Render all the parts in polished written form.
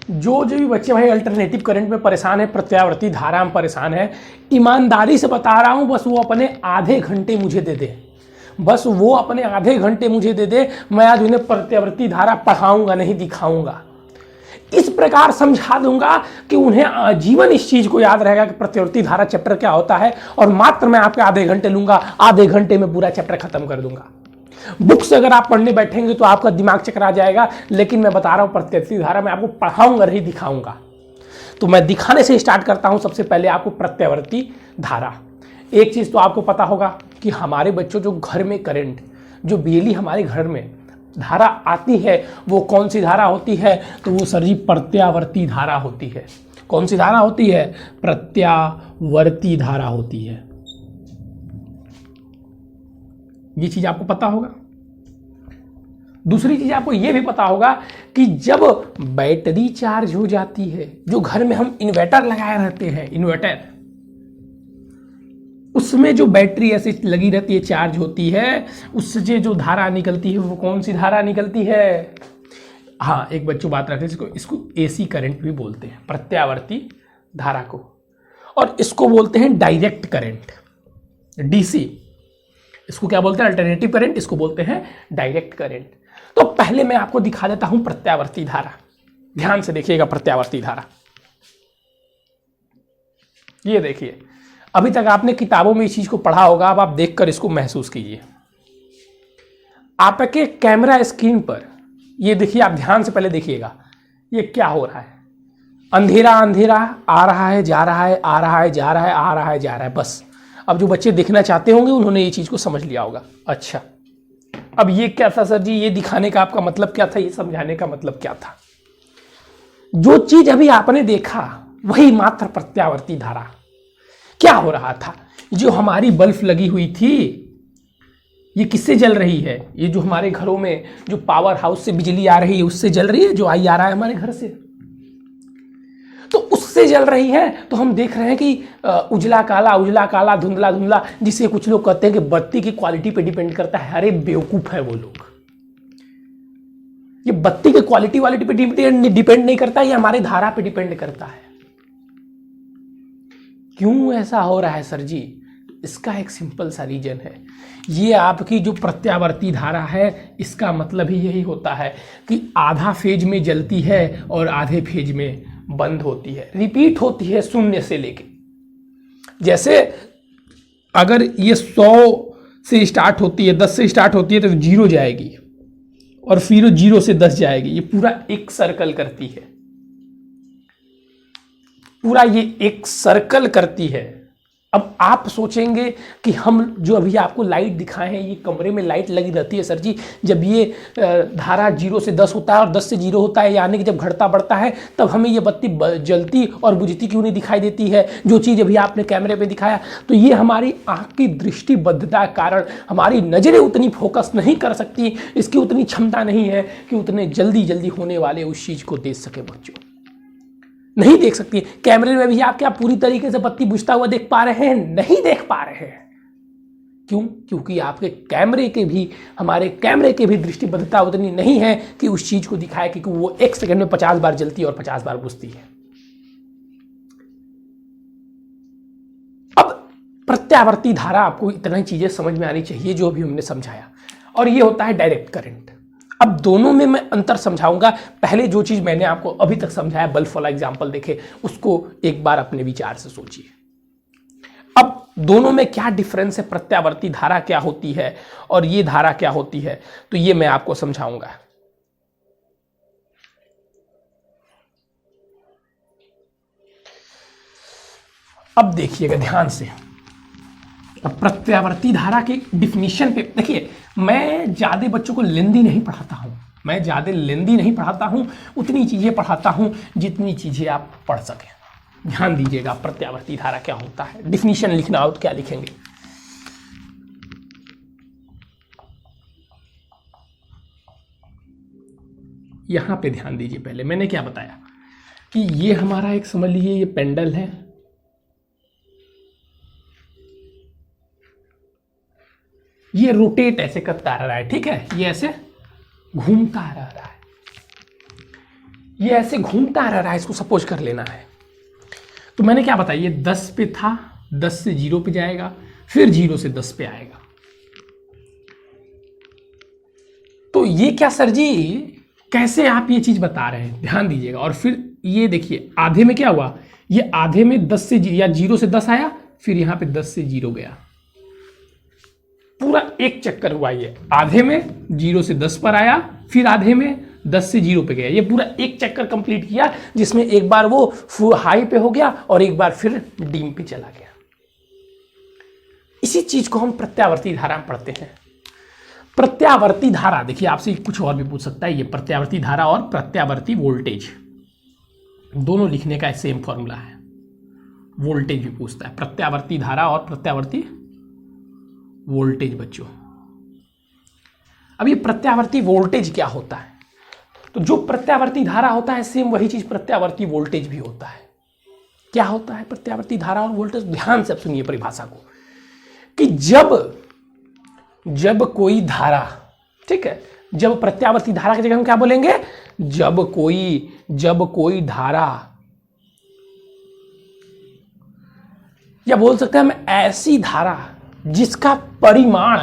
जो भी बच्चे भाई अल्टरनेटिव करंट में परेशान है, प्रत्यावर्ती धारा में परेशान है, ईमानदारी से बता रहा हूं, बस वो अपने आधे घंटे मुझे दे दे, बस वो अपने आधे घंटे मुझे दे दे, मैं आज उन्हें प्रत्यावर्ती धारा पढ़ाऊंगा नहीं दिखाऊंगा। इस प्रकार समझा दूंगा कि उन्हें आजीवन इस चीज को याद रहेगा कि प्रत्यावर्ती धारा चैप्टर क्या होता है, और मात्र मैं आपके आधे घंटे लूंगा, आधे घंटे में पूरा चैप्टर खत्म कर दूंगा। बुक से अगर आप पढ़ने बैठेंगे तो आपका दिमाग चकरा जाएगा, लेकिन मैं बता रहा हूं प्रत्यावर्ती धारा मैं आपको पढ़ाऊंगा नहीं दिखाऊंगा। तो मैं दिखाने से स्टार्ट करता हूं। सबसे पहले आपको प्रत्यावर्ती धारा, एक चीज तो आपको पता होगा कि हमारे बच्चों जो घर में करंट, जो बिजली हमारे घर में धारा आती है वो कौन सी धारा होती है, तो वो सर जी प्रत्यावर्ती धारा होती है। कौन सी धारा होती है? प्रत्यावर्ती धारा होती है। ये चीज आपको पता होगा। दूसरी चीज आपको यह भी पता होगा कि जब बैटरी चार्ज हो जाती है, जो घर में हम इन्वर्टर लगाए रहते हैं, इन्वर्टर, उसमें जो बैटरी ऐसे लगी रहती है, चार्ज होती है, उससे जो धारा निकलती है वो कौन सी धारा निकलती है? हाँ, एक बच्चों बात रखें, इसको एसी करंट भी बोलते हैं, प्रत्यावर्ती धारा को, और इसको बोलते हैं डायरेक्ट करंट, डीसी। इसको क्या बोलते हैं? अल्टरनेटिव करंट, इसको बोलते हैं डायरेक्ट करंट। तो पहले मैं आपको दिखा देता हूं प्रत्यावर्ती धारा। ध्यान से देखिएगा प्रत्यावर्ती धारा। ये देखिए, अभी तक आपने किताबों में इस चीज को पढ़ा होगा, अब आप देखकर इसको महसूस कीजिए। आपके कैमरा स्क्रीन पर ये देखिए, आप ध्यान से पहले देखिएगा, ये क्या हो रहा है? अंधेरा अंधेरा आ रहा है, जा रहा है, आ रहा है, जा रहा है, आ रहा है, जा रहा है, बस। अब जो बच्चे देखना चाहते होंगे उन्होंने ये चीज को समझ लिया होगा। अच्छा, अब ये क्या था सर जी? ये दिखाने का आपका मतलब क्या था? ये समझाने का मतलब क्या था? जो चीज अभी आपने देखा वही मात्र प्रत्यावर्ती धारा। क्या हो रहा था? जो हमारी बल्ब लगी हुई थी, ये किससे जल रही है? ये जो हमारे घरों में जो पावर हाउस से बिजली आ रही है उससे जल रही है, जो आई आ रहा है हमारे घर से, तो उससे जल रही है। तो हम देख रहे हैं कि उजला काला, धुंधला धुंधला, जिसे कुछ लोग कहते हैं कि बत्ती की क्वालिटी पे डिपेंड करता है। अरे बेवकूफ है वो लोग, ये बत्ती की क्वालिटी पे डिपेंड नहीं करता, ये हमारी धारा पे डिपेंड करता है। क्यों ऐसा हो रहा है सर जी? इसका एक सिंपल सा रीजन है। ये आपकी जो प्रत्यावर्ती धारा है, इसका मतलब ही यही होता है कि आधा फेज में जलती है और आधे फेज में बंद होती है, रिपीट होती है शून्य से लेके। जैसे अगर ये 100 से स्टार्ट होती है, 10 से स्टार्ट होती है, तो 0 जाएगी और फिर 0 से 10 जाएगी। ये पूरा एक सर्कल करती है, पूरा ये एक सर्कल करती है। अब आप सोचेंगे कि हम जो अभी आपको लाइट दिखाए हैं, ये कमरे में लाइट लगी रहती है सर जी, जब ये धारा 0 से 10 होता है और 10 से 0 होता है, यानी कि जब घटता बढ़ता है, तब हमें ये बत्ती जलती और बुझती क्यों नहीं दिखाई देती है? जो चीज़ अभी आपने कैमरे पे दिखाया, तो ये हमारी आँख की दृष्टिबद्धता के कारण हमारी नज़रें उतनी फोकस नहीं कर सकती, इसकी उतनी क्षमता नहीं है कि उतने जल्दी जल्दी होने वाले उस चीज़ को देख सके। बच्चों नहीं देख सकती। कैमरे में भी आप क्या पूरी तरीके से बत्ती बुझता हुआ देख पा रहे हैं? नहीं देख पा रहे हैं। क्यों? क्योंकि आपके कैमरे के भी, हमारे कैमरे के भी दृष्टिबद्धता उतनी नहीं है कि उस चीज को दिखाए, क्योंकि वो 1 सेकंड में 50 बार जलती है और 50 बार बुझती है। अब प्रत्यावर्ती धारा, आपको इतना ही चीजें समझ में आनी चाहिए जो अभी हमने समझाया, और ये होता है डायरेक्ट करंट। अब दोनों में मैं अंतर समझाऊंगा। पहले जो चीज मैंने आपको अभी तक समझाया, बल्ब वाला एग्जांपल देखे, उसको एक बार अपने विचार से सोचिए। अब दोनों में क्या डिफरेंस है, प्रत्यावर्ती धारा क्या होती है और ये धारा क्या होती है, तो ये मैं आपको समझाऊंगा। अब देखिएगा ध्यान से। अब प्रत्यावर्ती धारा के डिफिनीशन पे देखिए, मैं ज्यादा बच्चों को लेंदी नहीं पढ़ाता हूं, मैं ज्यादा लेंदी नहीं पढ़ाता हूं, उतनी चीजें पढ़ाता हूं जितनी चीजें आप पढ़ सकें। ध्यान दीजिएगा, प्रत्यावर्ती धारा क्या होता है। डिफिनीशन लिखना हो तो क्या लिखेंगे? यहां पे ध्यान दीजिए। पहले मैंने क्या बताया कि ये हमारा एक, समझ लीजिए ये पेंडल है, ये रोटेट ऐसे करता रह रहा है, ठीक है, ये ऐसे घूमता रह रहा है। ये ऐसे घूमता रह रहा है, इसको सपोज कर लेना है। तो मैंने क्या बताया, ये 10 पे था, 10 से 0 पे जाएगा, फिर 0 से 10 पे आएगा। तो ये क्या सर जी, कैसे आप ये चीज बता रहे हैं, ध्यान दीजिएगा। और फिर ये देखिए आधे में क्या हुआ, ये आधे में 10 से या 0 से 10 आया, फिर यहां पे 10 से 0 गया, पूरा एक चक्कर हुआ। ये आधे में 0 से 10 पर आया, फिर आधे में 10 से 0 पे गया। ये पूरा एक चक्कर कंप्लीट किया, जिसमें एक बार वो हाई पे हो गया और एक बार फिर डीम पे चला गया। इसी चीज को हम प्रत्यावर्ती धारा में पढ़ते हैं। प्रत्यावर्ती धारा, देखिए आपसे कुछ और भी पूछ सकता है, ये प्रत्यावर्ती धारा और प्रत्यावर्ती वोल्टेज दोनों लिखने का सेम फॉर्मूला है। वोल्टेज भी पूछता है, प्रत्यावर्ती धारा और प्रत्यावर्ती वोल्टेज। बच्चों अब ये प्रत्यावर्ती वोल्टेज क्या होता है, तो जो प्रत्यावर्ती धारा होता है सेम वही चीज प्रत्यावर्ती वोल्टेज भी होता है। क्या होता है प्रत्यावर्ती धारा और वोल्टेज, ध्यान से सुनिए परिभाषा को, कि जब कोई धारा, ठीक है, जब प्रत्यावर्ती धारा की जगह हम क्या बोलेंगे, जब कोई धारा, या बोल सकते हैं हम ऐसी धारा जिसका परिमाण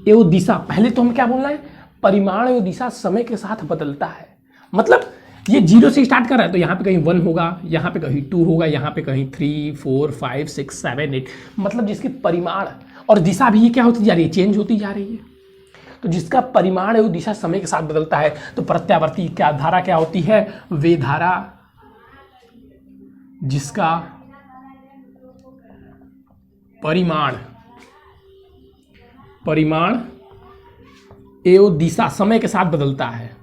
एवं दिशा, पहले तो हम क्या बोलना है, परिमाण एवं दिशा समय के साथ बदलता है। मतलब ये 0 से स्टार्ट कर रहा है, तो यहां पे कहीं 1 होगा, यहां पे कहीं 2 होगा, यहां पे कहीं 3, 4, 5, 6, 7, 8, मतलब जिसकी परिमाण और दिशा भी ये क्या होती जा रही है, चेंज होती जा रही है। तो जिसका परिमाण एवं दिशा समय के साथ बदलता है, तो प्रत्यावर्ती क्या धारा क्या होती है, वे धारा जिसका परिमाण एवं दिशा समय के साथ बदलता है।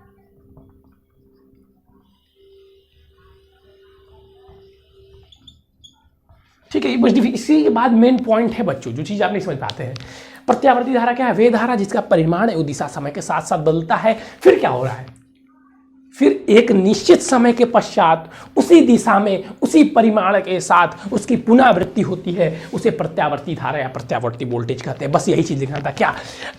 ठीक है, इसी के बाद मेन पॉइंट है बच्चों, जो चीज आप नहीं समझ पाते हैं। प्रत्यावर्ती धारा क्या है, वे धारा जिसका परिमाण एवं दिशा समय के साथ साथ बदलता है। फिर क्या हो रहा है, फिर एक निश्चित समय के पश्चात उसी दिशा में उसी परिमाण के साथ उसकी पुनरावृत्ति होती है, उसे प्रत्यावर्ती धारा या प्रत्यावर्ती वोल्टेज कहते हैं। बस यही चीज लिखना था। क्या,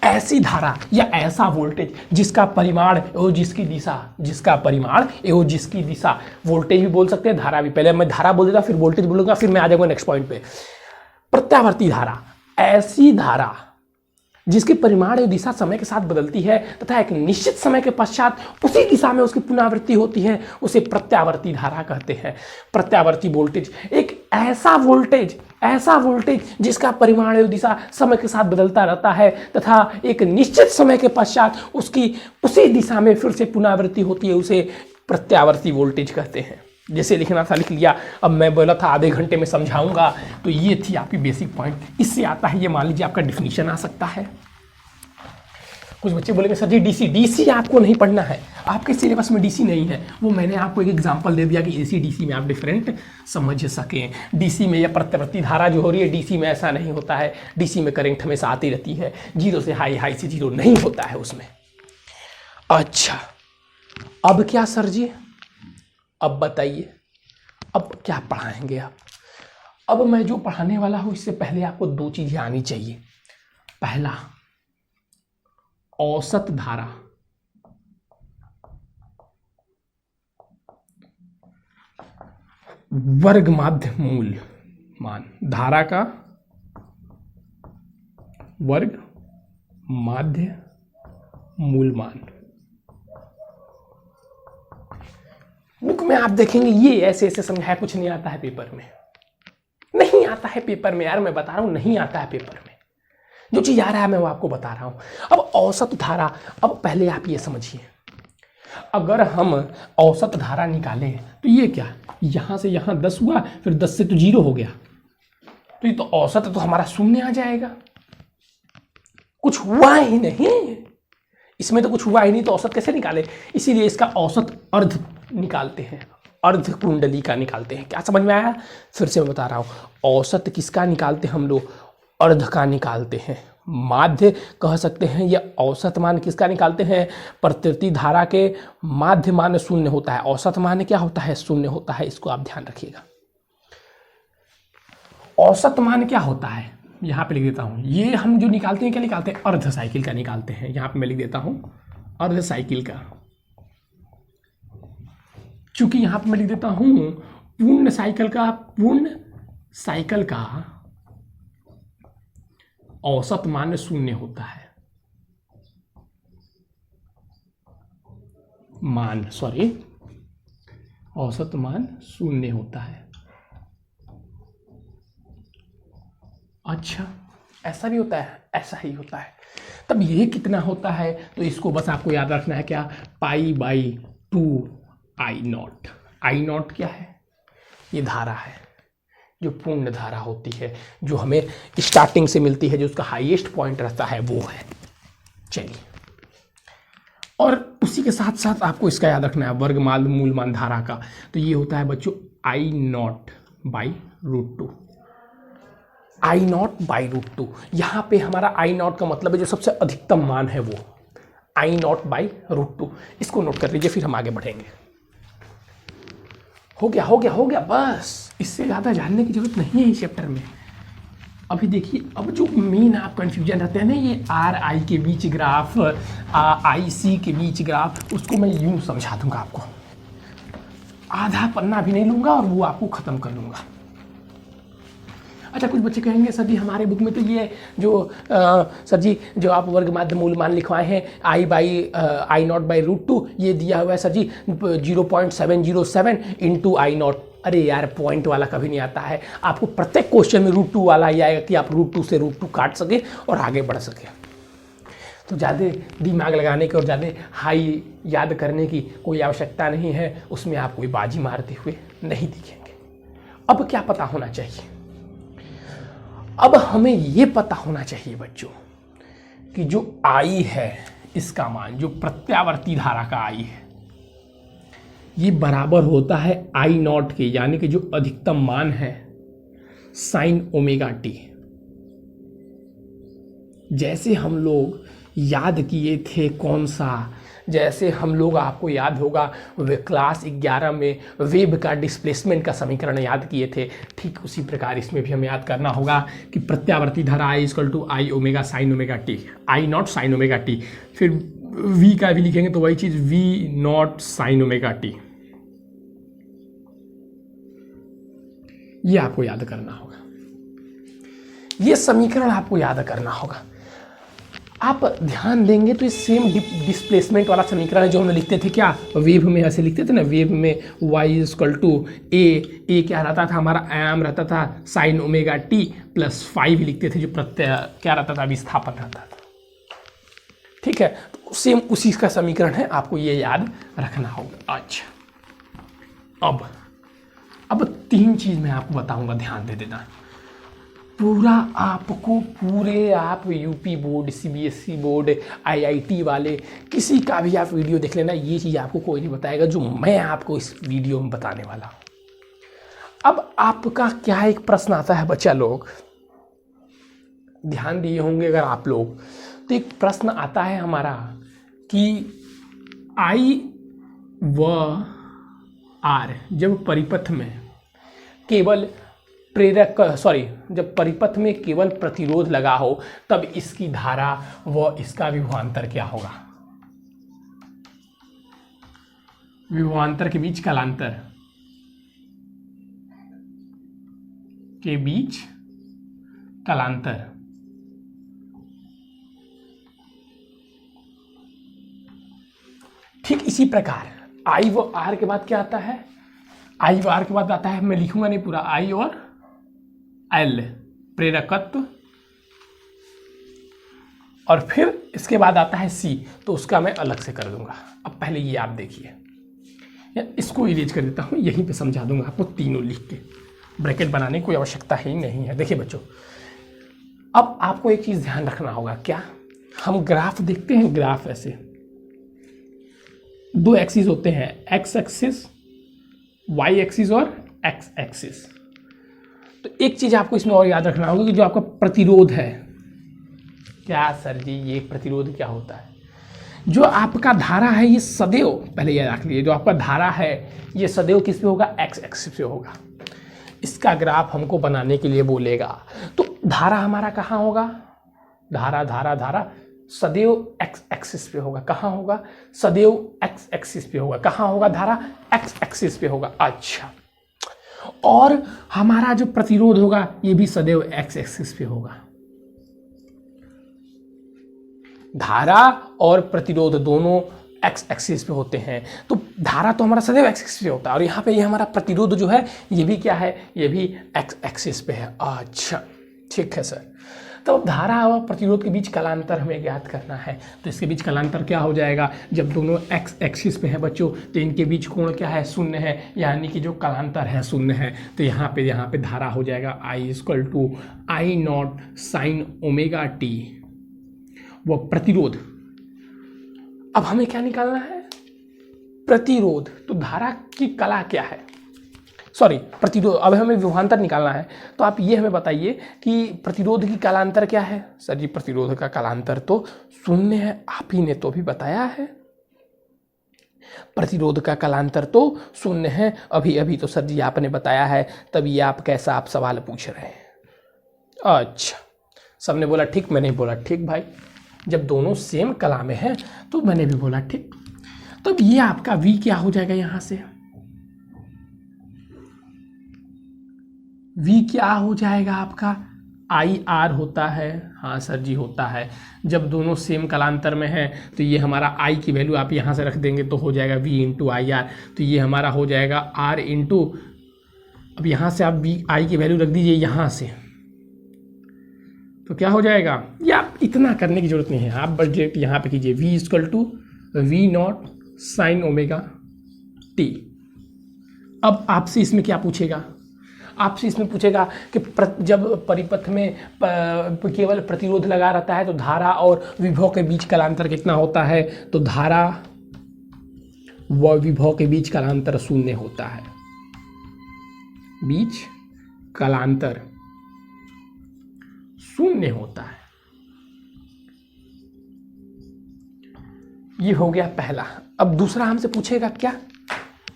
ऐसी धारा या ऐसा वोल्टेज जिसका परिमाण एवं जिसकी दिशा, जिसका परिमाण एवं जिसकी दिशा, वोल्टेज भी बोल सकते हैं, धारा भी। पहले मैं धारा बोल देता, फिर वोल्टेज बोलूंगा, फिर मैं आ जाऊंगा नेक्स्ट पॉइंट पे। प्रत्यावर्ती धारा, ऐसी धारा जिसके परिमाण एवं दिशा समय के साथ बदलती है तथा एक निश्चित समय के पश्चात उसी दिशा में उसकी पुनरावृत्ति होती है, उसे प्रत्यावर्ती धारा कहते हैं। प्रत्यावर्ती वोल्टेज एक ऐसा वोल्टेज जिसका परिमाण एवं दिशा समय के साथ बदलता रहता है तथा एक निश्चित समय के पश्चात उसकी उसी दिशा में फिर से पुनरावृत्ति होती है, उसे प्रत्यावर्ती वोल्टेज कहते हैं। जैसे लिखना था लिख लिया। अब मैं बोला था आधे घंटे में समझाऊंगा, तो ये थी आपकी बेसिक पॉइंट। इससे आता है, ये मान लीजिए आपका डिफिनीशन आ सकता है। कुछ बच्चे बोलेंगे सर जी डीसी आपको नहीं पढ़ना है, आपके सिलेबस में डीसी नहीं है। वो मैंने आपको एक एग्जांपल दे दिया कि एसी डीसी में आप डिफरेंट समझ सकें। डीसी में यह प्रत्यावर्ती धारा जो हो रही है, डीसी में ऐसा नहीं होता है। डीसी में करंट हमेशा आती रहती है, 0 से हाई, हाई से 0 नहीं होता है उसमें। अच्छा, अब क्या सर जी, अब बताइए अब क्या पढ़ाएंगे आप। अब मैं जो पढ़ाने वाला हूं, इससे पहले आपको 2 चीजें आनी चाहिए। पहला, औसत धारा, वर्ग माध्य मूल मान, धारा का वर्ग माध्य मूल मान। बुक में आप देखेंगे ये ऐसे ऐसे समझाया, कुछ नहीं आता है पेपर में, नहीं आता है पेपर में यार, मैं बता रहा हूं नहीं आता है पेपर में। जो चीज आ रहा है मैं वो आपको बता रहा हूं। अब औसत धारा, अब पहले आप ये समझिए, अगर हम औसत धारा निकालें तो ये क्या, यहां से यहां 10 हुआ, फिर 10 से तो 0 हो गया, तो ये तो औसत तो हमारा 0 आ जाएगा। कुछ हुआ ही नहीं इसमें, तो कुछ हुआ ही नहीं, तो औसत कैसे निकाले। इसीलिए इसका औसत अर्ध निकालते हैं, अर्ध कुंडली का निकालते हैं। क्या समझ में आया, फिर से मैं बता रहा हूं। औसत किसका निकालते हैं हम लोग, अर्ध का निकालते हैं। माध्य कह सकते हैं, या औसत मान किसका निकालते हैं, प्रत्यावर्ती धारा के माध्य मान 0 होता है, औसत मान क्या होता है, 0 होता है। इसको आप ध्यान रखिएगा। औसत मान क्या होता है, यहां पे लिख देता हूं। ये हम जो निकालते हैं, क्या निकालते हैं, अर्ध साइकिल का निकालते हैं। यहां पे मैं लिख देता हूं अर्ध साइकिल का। चूंकि यहां पर मैं लिख देता हूं पूर्ण साइकिल का औसत मान 0 होता है। औसत मान 0 होता है। अच्छा, ऐसा भी होता है? ऐसा ही होता है। तब ये कितना होता है? तो इसको बस आपको याद रखना है क्या, π/2 I0। I0 क्या है? ये धारा है, जो पूर्ण धारा होती है, जो हमें स्टार्टिंग से मिलती है, जो उसका हाईएस्ट पॉइंट रहता है, वो है। चलिए, और उसी के साथ साथ आपको इसका याद रखना है वर्गमाल मूलमान धारा का। तो ये होता है बच्चों I0/√2। I0/√2, यहाँ पे हमारा I0 का मतलब है जो सबसे अधिकतम मान है, वो I0/√2। इसको नोट कर लीजिए, फिर हम आगे बढ़ेंगे। हो गया, बस इससे ज़्यादा जानने की जरूरत नहीं है इस चैप्टर में। अभी देखिए, अब जो मेन आप कंफ्यूजन रहते हैं ना, ये RI के बीच ग्राफ, IC के बीच ग्राफ, उसको मैं यूं समझा दूंगा आपको। आधा पन्ना भी नहीं लूंगा और वो आपको ख़त्म कर लूंगा। अच्छा, कुछ बच्चे कहेंगे सर जी हमारे बुक में तो ये जो सर जी जो आप वर्ग माध्य मूलमान लिखवाए हैं I0/√2, ये दिया हुआ है सर जी 0.707 × I0। अरे यार, पॉइंट वाला कभी नहीं आता है। आपको प्रत्येक क्वेश्चन में √2 वाला ही आएगा कि आप √2 से √2 काट सके और आगे बढ़ सके। तो ज़्यादा दिमाग लगाने की और ज़्यादा हाई याद करने की कोई आवश्यकता नहीं है, उसमें आप कोई बाजी मारते हुए नहीं दिखेंगे। अब क्या पता होना चाहिए? अब हमें ये पता होना चाहिए बच्चों कि जो I है, इसका मान, जो प्रत्यावर्ती धारा का I है, ये बराबर होता है I0 के, यानी कि जो अधिकतम मान है sin ωt। जैसे हम लोग याद किए थे, कौन सा, जैसे हम लोग, आपको याद होगा वे क्लास 11 में वेव का डिस्प्लेसमेंट का समीकरण याद किए थे, ठीक उसी प्रकार इसमें भी हमें याद करना होगा कि प्रत्यावर्ती धारा I = I ω sin ωt, I0 sin ωt, फिर V का भी लिखेंगे तो वही चीज़ V0 sin ωt। ये आपको याद करना होगा, ये समीकरण आपको याद करना होगा। आप ध्यान देंगे तो ये सेम डिस्प्लेसमेंट वाला समीकरण है जो हम लिखते थे, क्या वेव में ऐसे लिखते थे ना, वेव में y = a क्या रहता था हमारा, आयाम रहता था sin ωt + 5 लिखते थे, जो प्रत्यय क्या रहता था, विस्थापन रहता था। ठीक है, तो सेम उसी का समीकरण है, आपको ये याद रखना होगा। अच्छा, अब 3 चीज़ मैं आपको बताऊंगा, ध्यान दे देना। पूरे आप UP board, CBSE board, IIT वाले, किसी का भी आप वीडियो देख लेना, ये चीज़ आपको कोई नहीं बताएगा जो मैं आपको इस वीडियो में बताने वाला हूँ। अब आपका क्या एक प्रश्न आता है बच्चा लोग, ध्यान दिए होंगे अगर आप लोग, तो एक प्रश्न आता है हमारा कि I व R जब परिपथ में केवल जब परिपथ में केवल प्रतिरोध लगा हो, तब इसकी धारा व इसका विभवांतर क्या होगा? विभवांतर के बीच कलांतर ठीक इसी प्रकार I व R के बाद क्या आता है? I व R के बाद आता है, मैं लिखूंगा नहीं पूरा, I और L प्रेरकत्व, और फिर इसके बाद आता है C, तो उसका मैं अलग से कर दूंगा। अब पहले ये आप देखिए, इसको इरेज कर देता हूँ, यहीं पे समझा दूंगा आपको तीनों लिख के, ब्रैकेट बनाने की कोई आवश्यकता ही नहीं है। देखिए बच्चों, अब आपको एक चीज़ ध्यान रखना होगा, क्या हम ग्राफ देखते हैं, ग्राफ ऐसे 2 एक्सिस होते हैं, X एक्सिस, Y एक्सिस और X एक्सिस। तो एक चीज़ आपको इसमें और याद रखना होगा कि जो आपका प्रतिरोध है, क्या सर जी ये प्रतिरोध क्या होता है? जो आपका धारा है ये सदैव, पहले ये रख लीजिए, जो आपका धारा है ये सदैव किस पे होगा? X एक्सिस पे होगा। इसका ग्राफ हमको बनाने के लिए बोलेगा, तो धारा हमारा कहाँ होगा? धारा सदैव एक्स एक्सिस पे होगा। कहाँ होगा? सदैव एक्स एक्सिस पे होगा। कहाँ होगा धारा? एक्स एक्सिस पे होगा। अच्छा, और हमारा जो प्रतिरोध होगा ये भी सदैव एक्स एक्सिस पे होगा। धारा और प्रतिरोध दोनों एक्स एक्सिस पे होते हैं, तो धारा तो हमारा सदैव एक्स एक्सिस पे होता है, और यहाँ पे ये हमारा प्रतिरोध जो है ये भी क्या है? ये भी एक्स एक्सिस पे है। अच्छा, ठीक है सर। तो अब धारा और प्रतिरोध के बीच कालांतर हमें ज्ञात करना है, तो इसके बीच कालांतर क्या हो जाएगा? जब दोनों एक्स एक्सिस पे है बच्चों, तो इनके बीच कोण क्या है? शून्य है, यानी कि जो कालांतर है शून्य है। तो यहाँ पे धारा हो जाएगा I = I0 sin omega T. वो प्रतिरोध, अब हमें क्या निकालना है? प्रतिरोध। तो धारा की कला क्या है? सॉरी, प्रतिरोध, अब हमें विभवांतर निकालना है। तो आप ये हमें बताइए कि प्रतिरोध की कालांतर क्या है? सर जी, प्रतिरोध का कालांतर तो शून्य है, आप ही ने तो भी बताया है। प्रतिरोध का कालांतर तो शून्य है, अभी तो सर जी आपने बताया है, तभी आप कैसा आप सवाल पूछ रहे हैं। अच्छा, सबने बोला ठीक, मैंने बोला ठीक भाई, जब दोनों सेम कला में हैं तो मैंने भी बोला ठीक। तो अब ये आपका V क्या हो जाएगा? यहाँ से V क्या हो जाएगा आपका? IR होता है। हाँ सर जी होता है, जब दोनों सेम कालांतर में हैं तो ये हमारा I की वैल्यू आप यहाँ से रख देंगे तो हो जाएगा V × IR। तो ये हमारा हो जाएगा R इंटू, अब यहाँ से आप I की वैल्यू रख दीजिए यहाँ से, तो क्या हो जाएगा? ये आप इतना करने की जरूरत नहीं है, आप बस यहाँ पे कीजिए V = V0 sin omega T. अब आपसे इसमें क्या पूछेगा? आपसे इसमें पूछेगा कि जब परिपथ में केवल प्रतिरोध लगा रहता है तो धारा और विभव के बीच कालांतर कितना होता है? तो धारा व विभव के बीच कालांतर शून्य होता है। बीच कालांतर शून्य होता है। ये हो गया पहला। अब दूसरा हमसे पूछेगा क्या?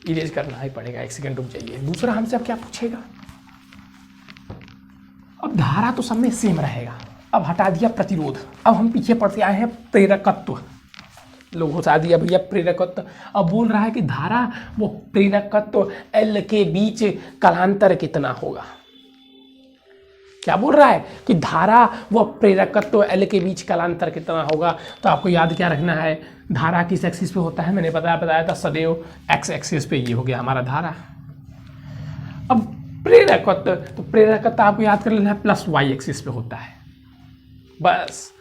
इरेज करना ही पड़ेगा, एक सेकंड रुक जाइए। दूसरा हमसे अब क्या पूछेगा? अब धारा तो सब में सेम रहेगा, अब हटा दिया प्रतिरोध, अब हम पीछे पढ़ते आए हैं प्रेरकत्व। लोग हटा दिया भैया प्रेरकत्व। अब बोल रहा है कि धारा वो प्रेरकत्व L के बीच कालांतर कितना होगा? क्या बोल रहा है कि धारा व प्रेरकत्व L के बीच कालांतर कितना होगा? तो आपको याद क्या रखना है? धारा किस एक्सिस पे होता है? मैंने बताया था सदैव एक्स एक्सिस पे। ये हो गया हमारा धारा। अब प्रेरकत्व, तो प्रेरकत्व आपको याद कर लेना है प्लस वाई एक्सिस पे होता है बस।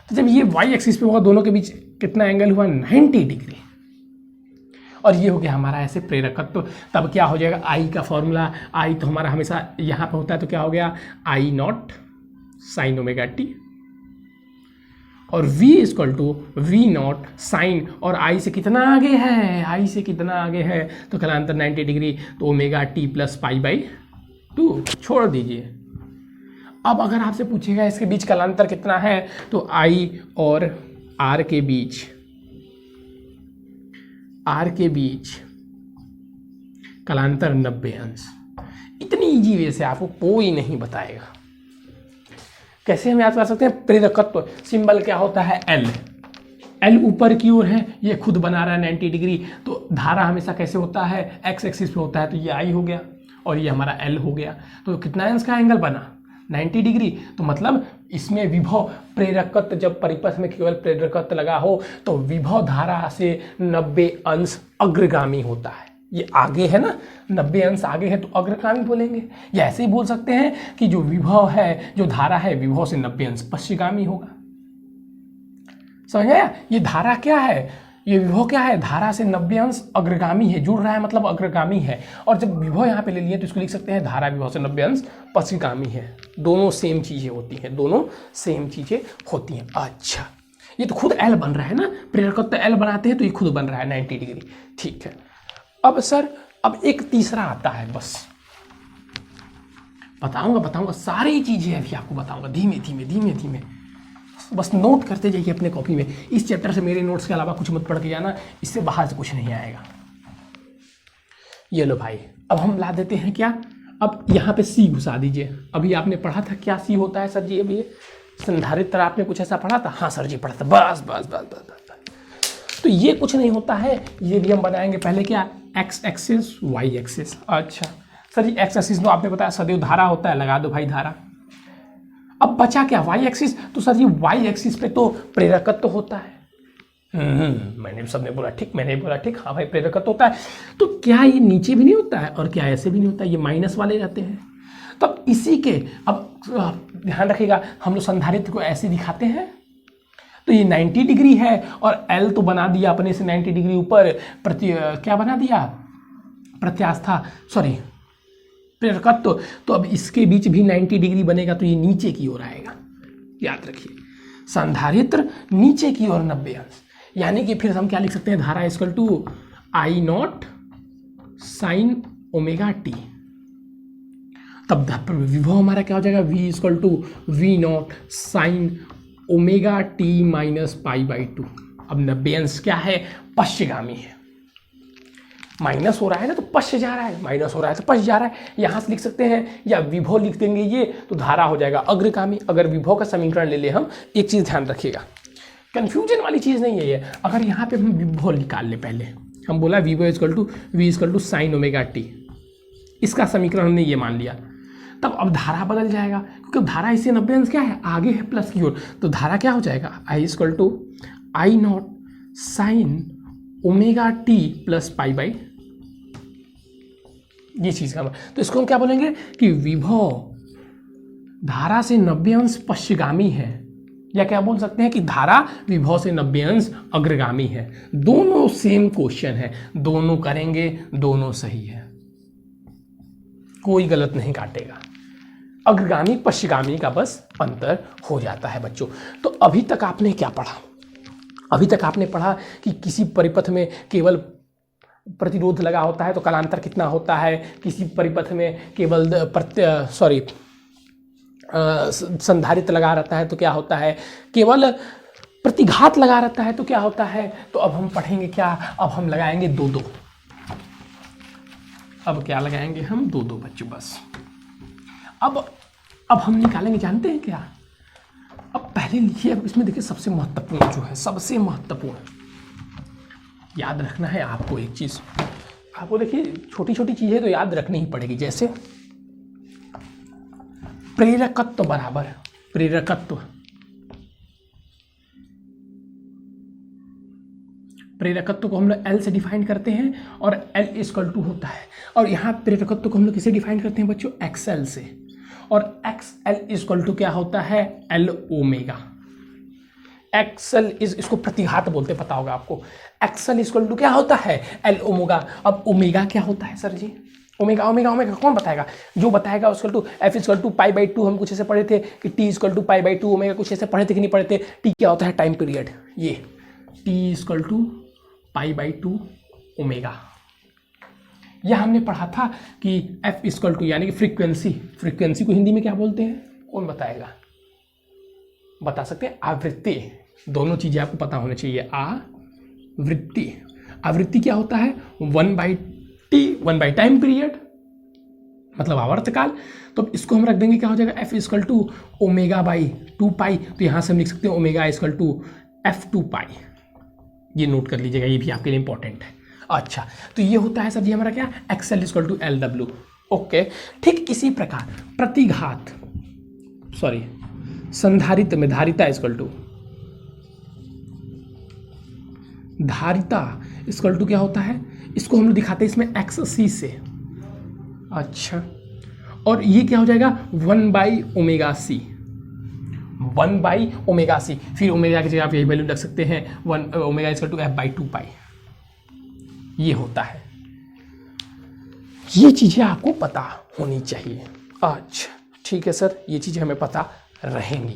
तो जब ये वाई एक्सिस पे होगा, दोनों के बीच कितना एंगल हुआ? 90 डिग्री। और ये हो गया हमारा ऐसे प्रेरकत्व। तब क्या हो जाएगा? आई का फॉर्मूला, आई तो हमारा हमेशा यहाँ पे होता है, तो क्या हो गया? I0 sin ओमेगा टी, और V = V0 sin, और I से कितना आगे है? I से कितना आगे है? तो कालांतर 90 डिग्री, तो ओमेगा टी प्लस π/2 छोड़ दीजिए। अब अगर आपसे पूछेगा इसके बीच कालांतर कितना है, तो I और R के बीच कालांतर 90 अंश। इतनी इजी वे से आपको कोई नहीं बताएगा। कैसे हम याद कर सकते हैं? प्रेरकत्व सिंबल क्या होता है? L ऊपर की ओर है, ये खुद बना रहा है 90 डिग्री, तो धारा हमेशा कैसे होता है? एक्स एक्सिस पे होता है, तो ये I हो गया और ये हमारा L हो गया। तो कितना अंश का एंगल बना? 90 डिग्री। तो मतलब इसमें विभव प्रेरकत्व, जब परिपथ में केवल प्रेरकत्व लगा हो तो विभव धारा से 90 अंश अग्रगामी होता है। ये आगे है ना, 90 अंश आगे है तो अग्रगामी बोलेंगे। या ऐसे ही बोल सकते हैं कि जो विभव है, जो धारा है, विभव से 90 अंश पश्चिमगामी होगा। समझ आया? ये धारा क्या है? ये विभव क्या है? धारा से 90 अंश अग्रगामी है, जुड़ रहा है मतलब अग्रगामी है। और जब विभव यहाँ पे ले लिए तो इसको लिख सकते हैं धारा विभव से 90 अंश पश्चिमगामी है। दोनों सेम चीजें होती हैं, दोनों सेम चीजें होती हैं। अच्छा, ये तो खुद L बन रहा है ना, प्रेरकत्व L बनाते हैं तो ये खुद बन रहा है 90 डिग्री। ठीक है। अब सर, अब एक तीसरा आता है, बस बताऊंगा सारी चीजें अभी आपको बताऊंगा धीमे धीमे। बस नोट करते जाइए अपने कॉपी में। इस चैप्टर से मेरे नोट्स के अलावा कुछ मत पढ़ के जाना, इससे बाहर से कुछ नहीं आएगा। ये लो भाई, अब हम ला देते हैं क्या? अब यहाँ पे C घुसा दीजिए। अभी आपने पढ़ा था क्या C होता है? सर जी अभी संधारित्र आपने कुछ ऐसा पढ़ा था? हाँ सर जी पढ़ा था। बस बस बस बस बस। तो ये कुछ नहीं होता है, ये भी हम बनाएंगे पहले क्या, एक्स एक्सिस वाई एक्सिस। अच्छा सर जी एक्स एक्सिस तो आपने बताया सदैव धारा होता है, लगा दो भाई धारा। अब बचा क्या, वाई एक्सिस। तो सर जी वाई एक्सिस पे तो प्रेरकत्व होता है। मैंने सबने बोला ठीक, मैंने बोला ठीक, हाँ भाई प्रेरकत्व होता है। तो क्या ये नीचे भी नहीं होता है और क्या ऐसे भी नहीं होता है, ये माइनस वाले रहते हैं। तब इसी के अब ध्यान रखिएगा, हम लोग संधारित्र को ऐसे दिखाते हैं। तो ये 90 डिग्री है और L तो बना दिया अपने से 90 डिग्री ऊपर, क्या बना दिया, प्रत्यास्था, सॉरी प्रेरकत्व। तो अब इसके बीच भी 90 डिग्री बनेगा, तो ये नीचे की ओर आएगा, याद रखिए। संधारित्र नीचे की ओर 90 अंश, यानी कि फिर हम क्या लिख सकते हैं, धारा equal to I naught sine omega T. तब विभव हमारा क्या हो जाएगा, V equal to V naught sine omega T minus pi by 2। अब 90 अंश क्या है, पश्चिगामी है। माइनस हो रहा है ना तो पश्च जा रहा है, माइनस हो रहा है तो पश्च जा रहा है। यहां से लिख सकते हैं, या विभव लिख देंगे ये, तो धारा हो जाएगा अग्रगामी। अगर विभव का समीकरण ले ले हम, एक चीज ध्यान रखिएगा, कंफ्यूजन वाली चीज नहीं है ये। अगर यहाँ पे हम विभव निकाल ले, पहले हम बोला विभव equal to V equal to sine omega T, इसका समीकरण हमने ये मान लिया। तब अब धारा बदल जाएगा, क्योंकि धारा इससे 90 अंश क्या है, आगे है प्लस की ओर। तो धारा क्या हो जाएगा, I equal to I naught sine omega T plus pi by, ये चीज का। तो इसको हम क्या बोलेंगे कि विभव धारा से 90 अंश पश्चिगामी है, या क्या बोल सकते हैं कि धारा विभव से 90 अंश अग्रगामी है। दोनों सेम क्वेश्चन है, दोनों करेंगे, दोनों सही है, कोई गलत नहीं काटेगा। अग्रगामी पश्चिगामी का बस अंतर हो जाता है बच्चों। तो अभी तक आपने क्या पढ़ा, अभी तक आपने पढ़ा कि किसी परिपथ में केवल प्रतिरोध लगा होता है तो कालांतर कितना होता है, किसी परिपथ में केवल संधारित्र लगा रहता है तो क्या होता है, केवल प्रतिघात लगा रहता है तो क्या होता है। तो अब हम पढ़ेंगे क्या, अब हम लगाएंगे 2-2। अब क्या लगाएंगे हम, 2-2 बच्चों बस। अब हम निकालेंगे, जानते हैं क्या, अब पहले लिखिए। अब इसमें देखिए सबसे महत्वपूर्ण जो है, सबसे महत्वपूर्ण याद रखना है आपको एक चीज। आपको देखिए छोटी छोटी चीजें तो याद रखनी ही पड़ेगी, जैसे प्रेरकत्व बराबर प्रेरकत्व, प्रेरकत्व को हम लोग L से डिफाइन करते हैं और L इक्वल टू होता है। और यहाँ प्रेरकत्व को हम लोग किसे डिफाइन करते हैं बच्चों, XL से। और XL इक्वल टू क्या होता है, L ओमेगा। XL इसको प्रतिघात बोलते, पता होगा आपको। XL इक्वल टू क्या होता है, L ओमेगा। अब ओमेगा क्या होता है sir ji, omega omega omega कौन बताएगा, जो बताएगा उसकल to F equal to pi by 2। हम कुछ ऐसे पढ़े थे कि T equal to pi by 2 omega, कुछ ऐसे पढ़े थे कि नहीं पढ़े थे। T क्या होता है, टाइम पीरियड, ये T equal to pi by 2 omega. यह हमने पढ़ा था कि F इक्वल टू यानी कि फ्रीक्वेंसी, फ्रीक्वेंसी को हिंदी में क्या बोलते हैं, कौन बताएगा, बता सकते हैं, आवृत्ति। दोनों चीजें आपको पता होनी चाहिए। आवृत्ति, आवृत्ति क्या होता है, 1/t टाइम पीरियड, मतलब आवर्तकाल। तो इसको हम रख देंगे, क्या हो जाएगा, F equal to omega by 2 pi. तो यहाँ से हम लिख सकते हैं ओमेगा इक्वल टू F2 पाई। ये नोट कर लीजिएगा, ये भी आपके लिए इंपॉर्टेंट है। अच्छा, तो ये होता है सर जी हमारा क्या, XL equal to LW। Okay, ठीक इसी प्रकार प्रतिघात, सॉरी संधारित्र में धारिता इक्वल टू, धारिता इक्वल टू क्या होता है, इसको हम लोग दिखाते हैं इसमें XC से। अच्छा, और ये क्या हो जाएगा, 1/ωc, 1/ωc। फिर ओमेगा की जगह आप यही वैल्यू रख सकते हैं, 1 ओमेगा इक्वल टू F/2 पाई। ये होता है, ये चीजें आपको पता होनी चाहिए। अच्छा ठीक है सर, ये चीजें हमें पता रहेंगी।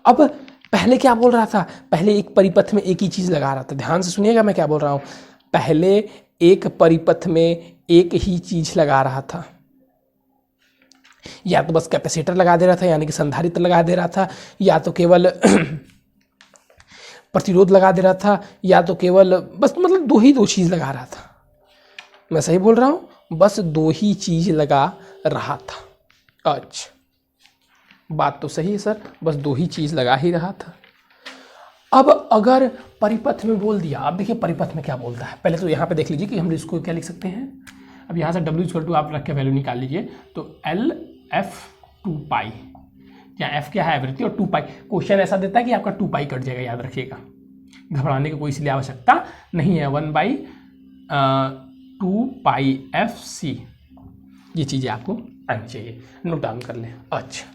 अब पहले क्या बोल रहा था, पहले एक परिपथ में एक ही चीज लगा रहा था। ध्यान से सुनिएगा मैं क्या बोल रहा हूं, पहले एक परिपथ में एक ही चीज लगा रहा था, या तो बस कैपेसिटर लगा दे रहा था यानी कि संधारित्र लगा दे रहा था, या तो केवल प्रतिरोध लगा दे रहा था, या तो केवल बस मतलब दो चीज लगा रहा था। मैं सही बोल रहा हूं, बस 2 ही चीज लगा रहा था। अच्छा, बात तो सही है सर, बस दो ही चीज़ लगा ही रहा था। अब अगर परिपथ में बोल दिया, अब देखिए परिपथ में क्या बोलता है। पहले तो यहाँ पे देख लीजिए कि हम इसको क्या लिख सकते हैं। अब यहाँ से W आप रख के वैल्यू निकाल लीजिए, तो LF 2 पाई, या F क्या है आवृत्ति, और 2 पाई। क्वेश्चन ऐसा देता है कि आपका 2 पाई कट जाएगा, याद रखिएगा, घबराने की कोई इसलिए आवश्यकता नहीं है। 1/2 पाई FC, ये चीज़ें आपको आनी चाहिए, नोट डाउन कर लें। अच्छा,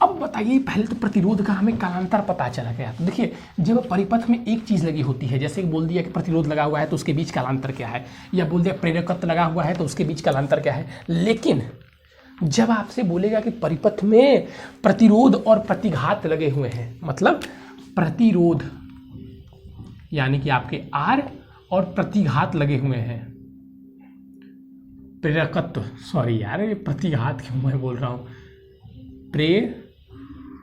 अब बताइए, पहले तो प्रतिरोध का हमें कालांतर पता चला गया। तो देखिए, जब परिपथ में एक चीज़ लगी होती है, जैसे कि बोल दिया कि प्रतिरोध लगा हुआ है तो उसके बीच कालांतर क्या है, या बोल दिया प्रेरकत्व लगा हुआ है तो उसके बीच कालांतर क्या है। लेकिन जब आपसे बोलेगा कि परिपथ में प्रतिरोध और प्रतिघात लगे हुए हैं, मतलब प्रतिरोध यानी कि आपके R और प्रतिघात लगे हुए हैं, प्रेरकत्व, सॉरी यार ये प्रतिघात क्यों मैं बोल रहा हूँ,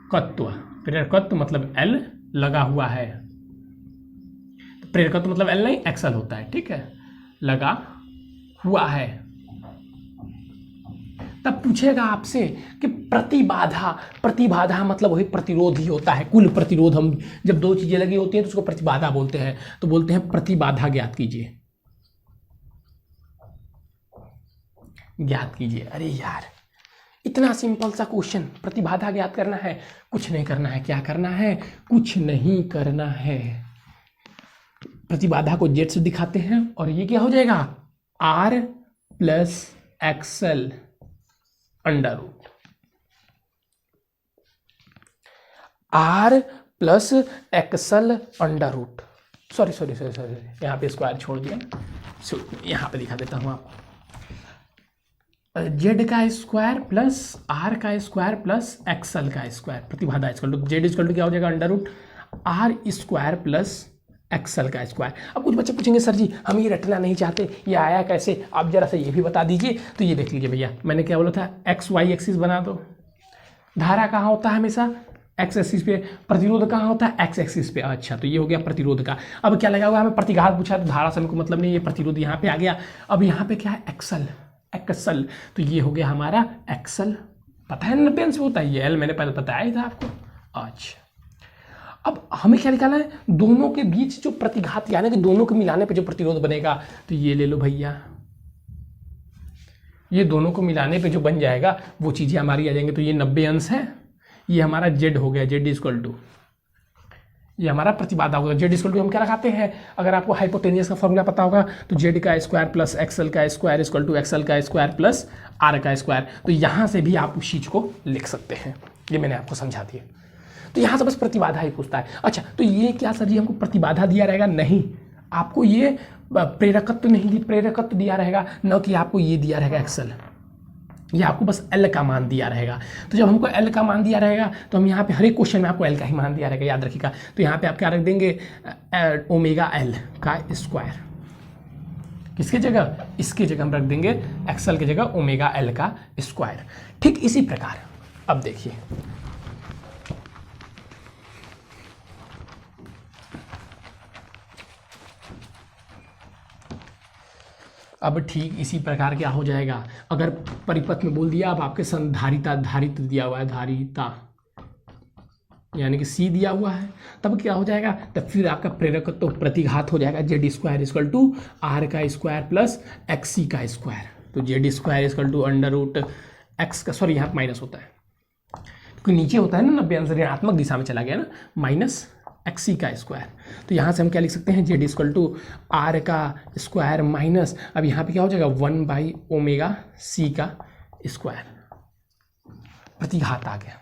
प्रेरकत्व मतलब L लगा हुआ है, तो प्रेरकत्व मतलब L नहीं XL होता है, ठीक है, लगा हुआ है। तब पूछेगा आपसे कि प्रतिबाधा मतलब वही प्रतिरोध ही होता है, कुल प्रतिरोध। हम जब दो चीजें लगी होती हैं तो उसको प्रतिबाधा बोलते हैं, तो बोलते हैं प्रतिबाधा ज्ञात कीजिए, ज्ञात कीजिए। अरे यार, इतना सिंपल सा क्वेश्चन, प्रतिबाधा ज्ञात करना है, कुछ नहीं करना है। क्या करना है? कुछ नहीं करना है। प्रतिबाधा को जेड से दिखाते हैं और ये क्या हो जाएगा, R plus XL under root, R plus XL under root, sorry यहाँ पे स्क्वायर छोड़ दिया, यहाँ पे दिखा देता हूँ आपको, जेड का स्क्वायर प्लस आर का स्क्वायर प्लस एक्सएल का स्क्वायर, प्रतिबाधा equal to Z equal to क्या हो जाएगा, under root R square plus XL का स्क्वायर। अब कुछ बच्चे पूछेंगे सर जी हम ये रटना नहीं चाहते, ये आया कैसे, आप जरा सा ये भी बता दीजिए। तो ये देख लीजिए भैया, मैंने क्या बोला था, एक्स वाई एक्सिस बना दो। धारा कहाँ होता है हमेशा, एक्स एक्सिस पे। प्रतिरोध कहाँ होता है, एक्स एक्सिस पे। अच्छा, तो ये हो गया प्रतिरोध का। अब क्या लगा हुआ है, हमें प्रतिघात पूछा, तो धारा से हमको मतलब नहीं, ये प्रतिरोध यहाँ पे आ गया। अब यहाँ पे क्या है, एक्सएल, तो ये हो गया हमारा एक्सएल, पता है 90 अंश होता है, ये एल मैंने पहले बताया ही था आपको। अच्छा, अब हमें क्या निकालना है, दोनों के बीच जो प्रतिघात यानी कि दोनों के मिलाने पे जो प्रतिरोध बनेगा, तो ये ले लो भैया, ये दोनों को मिलाने पे जो बन जाएगा वो चीजें हमारी आ जाएंगी। तो ये 90 अंश है, ये हमारा जेड हो गया, जेड इक्वल टू, ये हमारा प्रतिबाधा होगा। जेड इक्वल टू हम क्या लगाते हैं, अगर आपको हाइपोटेनियस का फॉर्मूला पता होगा तो जेड का स्क्वायर प्लस एक्सएल का स्क्वायर इक्वल टू एक्सएल का स्क्वायर प्लस आर का स्क्वायर। तो यहाँ से भी आप उस चीज़ को लिख सकते हैं, ये मैंने आपको समझा दिया। तो यहाँ से बस प्रतिबाधा ही पूछता है। अच्छा, तो ये क्या सर जी हमको प्रतिबाधा दिया रहेगा, नहीं, आपको ये प्रेरकत्व नहीं, प्रेरकत्व दिया रहेगा, न कि आपको ये दिया रहेगा एक्सएल, ये आपको बस L का मान दिया रहेगा। तो जब हमको L का मान दिया रहेगा तो हम यहाँ पे हर एक क्वेश्चन में आपको L का ही मान दिया रहेगा, याद रखिएगा। तो यहाँ पे आप क्या रख देंगे, ओमेगा L का स्क्वायर, किसके जगह, इसके जगह हम रख देंगे एक्सएल की जगह ओमेगा L का स्क्वायर। ठीक इसी प्रकार अब देखिए, अब ठीक इसी प्रकार क्या हो जाएगा, अगर परिपथ में बोल दिया, अब आपके संधारिता, धारित दिया हुआ है, धारिता यानी कि C दिया हुआ है, तब क्या हो जाएगा, तब फिर आपका प्रेरकत्व तो प्रतिघात हो जाएगा, Z square equal to R का स्क्वायर प्लस XC का स्क्वायर। तो Z square equal to under root X का, सॉरी यहाँ माइनस होता है क्योंकि नीचे होता है ना 90 अंश, ऋणात्मक दिशा में चला गया ना, माइनस XC का स्क्वायर। तो यहाँ से हम क्या लिख सकते हैं, जेड इक्वल टू आर का स्क्वायर माइनस, अब यहाँ पे क्या हो जाएगा 1/ओमेगा C का स्क्वायर, प्रतिघात आ गया।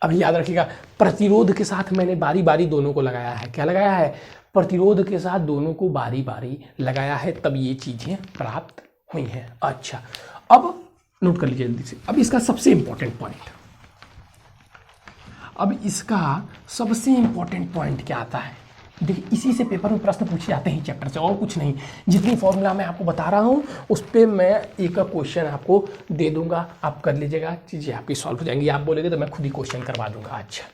अब याद रखिएगा, प्रतिरोध के साथ मैंने बारी बारी दोनों को लगाया है। क्या लगाया है, प्रतिरोध के साथ दोनों को बारी बारी लगाया है, तब ये चीजें प्राप्त हुई हैं। अच्छा, अब नोट कर लीजिए जल्दी से। अब इसका सबसे इंपॉर्टेंट पॉइंट, अब इसका सबसे इंपॉर्टेंट पॉइंट क्या आता है, देखिए इसी से पेपर में प्रश्न पूछे जाते हैं चैप्टर से, और कुछ नहीं। जितनी फॉर्मूला मैं आपको बता रहा हूँ उस पर मैं एक क्वेश्चन आपको दे दूंगा, आप कर लीजिएगा, चीज़ें आपकी सॉल्व हो जाएंगी। आप बोलेंगे तो मैं खुद ही क्वेश्चन करवा दूंगा। अच्छा,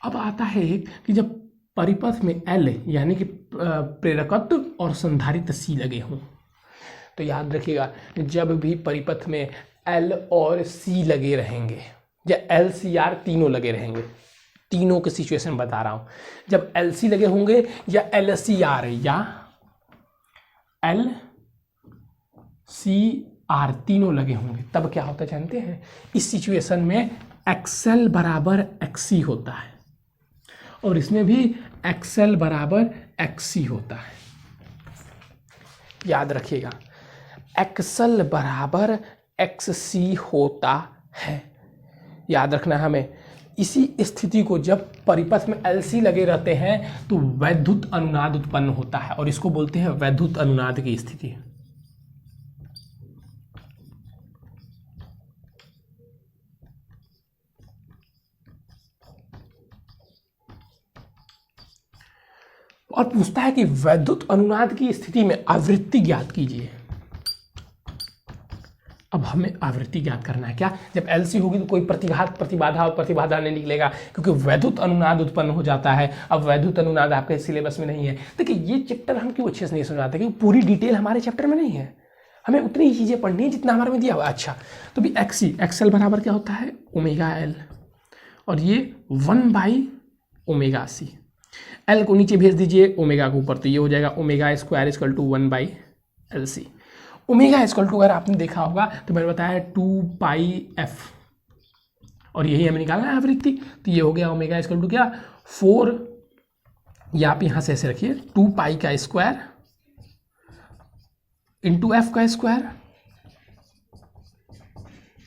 अब आता है कि जब परिपथ में L यानी कि प्रेरकत्व और संधारित C लगे हों, तो याद रखिएगा जब भी परिपथ में L और C लगे रहेंगे या LCR तीनों लगे रहेंगे। तीनों की सिचुएशन बता रहा हूं। जब LC लगे होंगे या LCR या LCR तीनों लगे होंगे तब क्या होता है जानते हैं? इस सिचुएशन में XL बराबर XC होता है और इसमें भी XL बराबर XC होता है। याद रखिएगा, XL बराबर XC होता है, याद रखना है हमें। इसी स्थिति को जब परिपथ में LC लगे रहते हैं तो वैद्युत अनुनाद उत्पन्न होता है और इसको बोलते हैं वैद्युत अनुनाद की स्थिति। और पूछता है कि वैद्युत अनुनाद की स्थिति में आवृत्ति ज्ञात कीजिए। अब हमें आवृत्ति ज्ञात करना है। क्या? जब LC होगी तो कोई प्रतिघात, प्रतिबाधा और प्रतिबाधा नहीं निकलेगा क्योंकि वैद्युत अनुनाद उत्पन्न हो जाता है। अब वैद्युत अनुनाद आपके सिलेबस में नहीं है। देखिए ये चैप्टर हम क्यों अच्छे से नहीं समझाते, क्योंकि पूरी डिटेल हमारे चैप्टर में नहीं है। हमें उतनी ही चीज़ें पढ़नी है जितना हमारे में दिया हुआ। अच्छा, तो भी XL बराबर क्या होता है? ओमेगा L, और ये 1/ωc। L को नीचे भेज दीजिए, ओमेगा को ऊपर, तो ये हो जाएगा omega square equal to 1/LC। Omega equal to अगर आपने देखा होगा तो मैंने बताया 2πf, और यही हमें निकालना है आवृत्ति। तो ये हो गया ओमेगा इक्वल टू क्या? 4, या आप यहाँ से ऐसे रखिए 2π का स्क्वायर इंटू f का स्क्वायर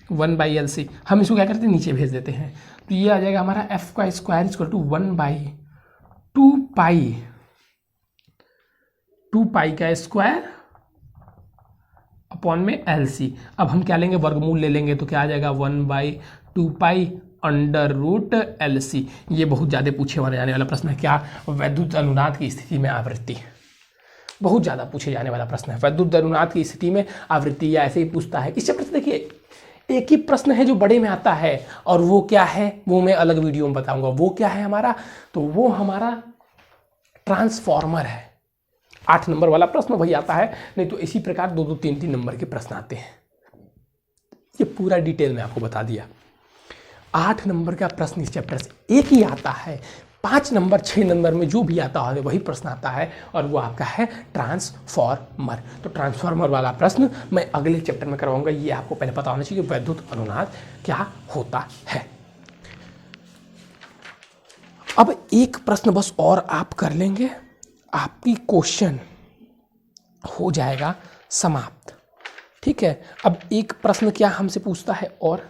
1/LC। हम इसको क्या करते हैं? नीचे भेज देते हैं। तो ये आ जाएगा हमारा f का स्क्वायर इक्वल टू 1/2π का स्क्वायर अपॉन में LC। अब हम क्या लेंगे? वर्गमूल ले लेंगे, तो क्या आ जाएगा? 1/2π अंडर रूट LC। ये बहुत ज़्यादा पूछे जाने वाला प्रश्न है। क्या? वैद्युत अनुनाद की स्थिति में आवृत्ति बहुत ज़्यादा पूछे जाने वाला प्रश्न है। वैद्युत अनुनाद की स्थिति में आवृत्ति या ऐसे ही पूछता है। इस चैप्टर से देखिए एक ही प्रश्न है जो बड़े में आता है, और वो क्या है वो मैं अलग वीडियो में बताऊंगा। वो क्या है हमारा? तो वो हमारा ट्रांसफॉर्मर है। 8 नंबर वाला प्रश्न वही आता है, नहीं तो इसी प्रकार 2-2, 3-3 नंबर के प्रश्न आते हैं। ये पूरा डिटेल में आपको बता दिया। 8 नंबर का प्रश्न इस चैप्टर से एक ही आता है। 5 नंबर 6 नंबर में जो भी आता है वही प्रश्न आता है, और वो आपका है ट्रांसफॉर्मर। तो ट्रांसफॉर्मर वाला प्रश्न मैं अगले चैप्टर में करवाऊंगा। ये आपको पहले पता होना चाहिए कि वैद्युत अनुनाद क्या होता है। अब एक प्रश्न बस और आप कर लेंगे, आपकी क्वेश्चन हो जाएगा समाप्त। ठीक है। अब एक प्रश्न क्या हमसे पूछता है और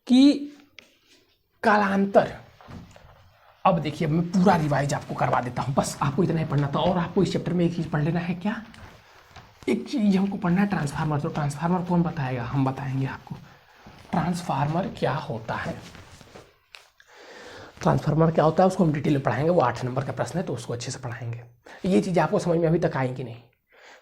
कि कालांतर। अब देखिए मैं पूरा रिवाइज आपको करवा देता हूं, बस आपको इतना ही पढ़ना था। और आपको इस चैप्टर में एक चीज़ पढ़ लेना है। क्या? एक चीज़ हमको पढ़ना है ट्रांसफार्मर। तो ट्रांसफार्मर कौन बताएगा? हम बताएंगे आपको। ट्रांसफार्मर क्या होता है, ट्रांसफार्मर क्या होता है उसको हम डिटेल में पढ़ाएंगे। वो 8 नंबर का प्रश्न है तो उसको अच्छे से पढ़ाएंगे। ये चीज़ आपको समझ में अभी तक आएंगी नहीं।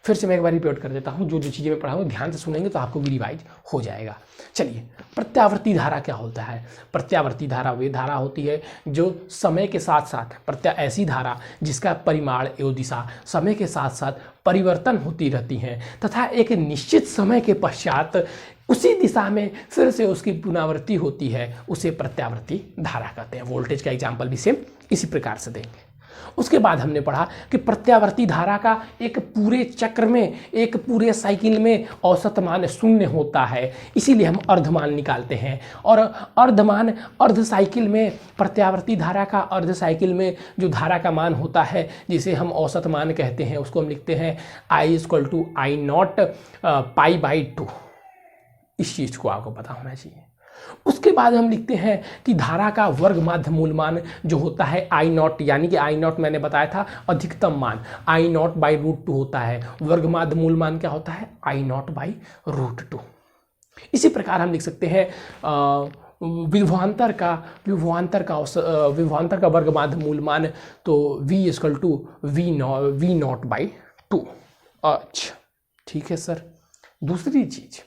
फिर से मैं एक बार रिपीट कर देता हूँ, जो जो चीज़ें मैं पढ़ाऊँ ध्यान से सुनेंगे तो आपको भी रिवाइज हो जाएगा। चलिए, प्रत्यावर्ती धारा क्या होता है? प्रत्यावर्ती धारा वे धारा होती है जो समय के साथ साथ ऐसी धारा जिसका परिमाण एवं दिशा समय के साथ साथ परिवर्तन होती रहती हैं तथा एक निश्चित समय के पश्चात उसी दिशा में फिर से उसकी पुनरावृत्ति होती है, उसे प्रत्यावर्ती धारा कहते हैं। वोल्टेज का एग्जाम्पल भी सेम इसी प्रकार से देंगे। उसके बाद हमने पढ़ा कि प्रत्यावर्ती धारा का एक पूरे चक्र में, एक पूरे साइकिल में औसत मान 0 होता है, इसीलिए हम अर्धमान निकालते हैं। और अर्धमान अर्ध साइकिल में प्रत्यावर्ती धारा का अर्ध साइकिल में जो धारा का मान होता है जिसे हम औसत मान कहते हैं, उसको हम लिखते हैं I = I0 π/2। इस चीज़ को आपको पता होना चाहिए। उसके बाद हम लिखते हैं कि धारा का वर्ग माध्य मूल मान जो होता है I0, यानी कि I0 मैंने बताया था अधिकतम मान I0/√2 होता है। वर्ग माध्य मूल मान क्या होता है? I0/√2। इसी प्रकार हम लिख सकते हैं विभवांतर का वर्ग माध्य मूल मान, तो V = V0/2। अच्छा ठीक है सर। दूसरी चीज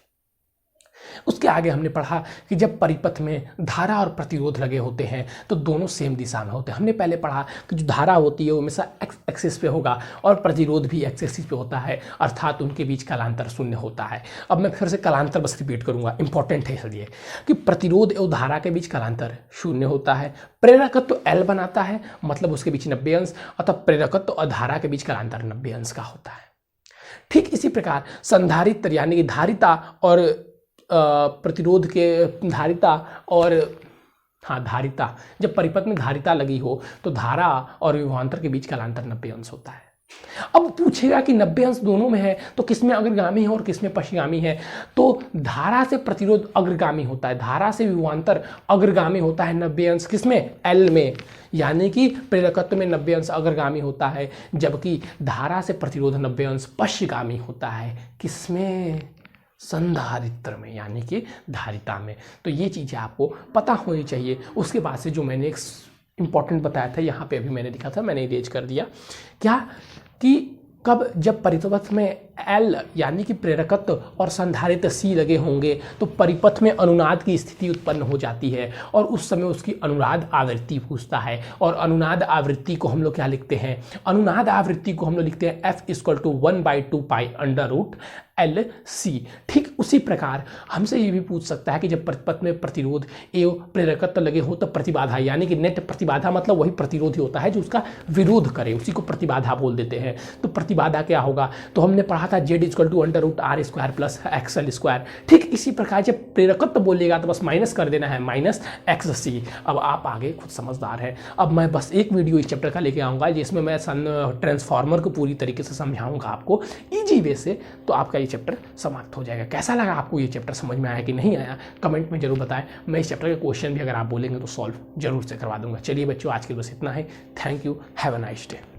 उसके आगे हमने पढ़ा कि जब परिपथ में धारा और प्रतिरोध लगे होते हैं तो दोनों सेम दिशा में होते हैं। हमने पहले पढ़ा कि जो धारा होती है वो हमेशा एक्स एक्सिस पे होगा और प्रतिरोध भी एक्स एक्सिस पे होता है, अर्थात उनके बीच कालांतर शून्य होता है। अब मैं फिर से कालांतर बस रिपीट करूंगा, इंपॉर्टेंट है इसलिए कि प्रतिरोध एवं धारा के बीच कालांतर शून्य होता है। प्रेरकत्व L बनाता है, मतलब उसके बीच 90 अंश, अतः प्रेरकत्व और धारा के बीच कालांतर 90 अंश का होता है। ठीक इसी प्रकार संधारित्र यानी कि धारिता और प्रतिरोध के धारिता और धारिता, जब परिपथ में धारिता लगी हो तो धारा और विभवांतर के बीच कालांतर 90 अंश होता है। अब पूछेगा कि 90 अंश दोनों में है तो किसमें अग्रगामी है और किसमें पश्चिगामी है, तो धारा से प्रतिरोध अग्रगामी होता है, धारा से विभवांतर अग्रगामी होता है 90 अंश, किसमें L में, यानी कि प्रेरकत्व में 90 अंश अग्रगामी होता है, जबकि धारा से प्रतिरोध 90 अंश पश्चिगामी होता है, किसमें, संधारित्र में यानी कि धारिता में। तो ये चीज़ें आपको पता होनी चाहिए। उसके बाद से जो मैंने एक इम्पॉर्टेंट बताया था यहाँ पे अभी मैंने दिखा था, मैंने इरेज कर दिया, क्या कि कब, जब परिपथ में L यानी कि प्रेरकत्व और संधारित्र C लगे होंगे तो परिपथ में अनुनाद की स्थिति उत्पन्न हो जाती है और उस समय उसकी अनुनाद आवृत्ति पूछता है। और अनुनाद आवृत्ति को हम लोग क्या लिखते हैं, अनुनाद आवृत्ति को हम लोग लिखते हैं F = 1/2π √LC। ठीक उसी प्रकार हमसे ये भी पूछ सकता है कि जब परिपथ में प्रतिरोध एवं प्रेरकत्व लगे हो तो प्रतिबाधा, यानी कि नेट प्रतिबाधा मतलब वही प्रतिरोध ही होता है जो उसका विरोध करे, उसी को प्रतिबाधा बोल देते हैं। तो प्रतिबाधा क्या होगा, तो हमने पढ़ा था Z = √R² + XL²। ठीक इसी प्रकार जब प्रेरकत्व बोलेगा तो बस माइनस कर देना है, -XC। अब आप आगे खुद समझदार हैं। अब मैं बस एक वीडियो इस चैप्टर का लेके आऊँगा जिसमें मैं ट्रांसफार्मर को पूरी तरीके से समझाऊंगा आपको ईजी वे से, तो आपका ये चैप्टर समाप्त हो जाएगा। कैसा लगा आपको ये चैप्टर, समझ में आया कि नहीं आया, कमेंट में जरूर बताएं। मैं इस चैप्टर के क्वेश्चन भी अगर आप बोलेंगे तो सॉल्व जरूर से करवा दूंगा। चलिए बच्चों, आज के बस इतना है। Thank you, have a nice day.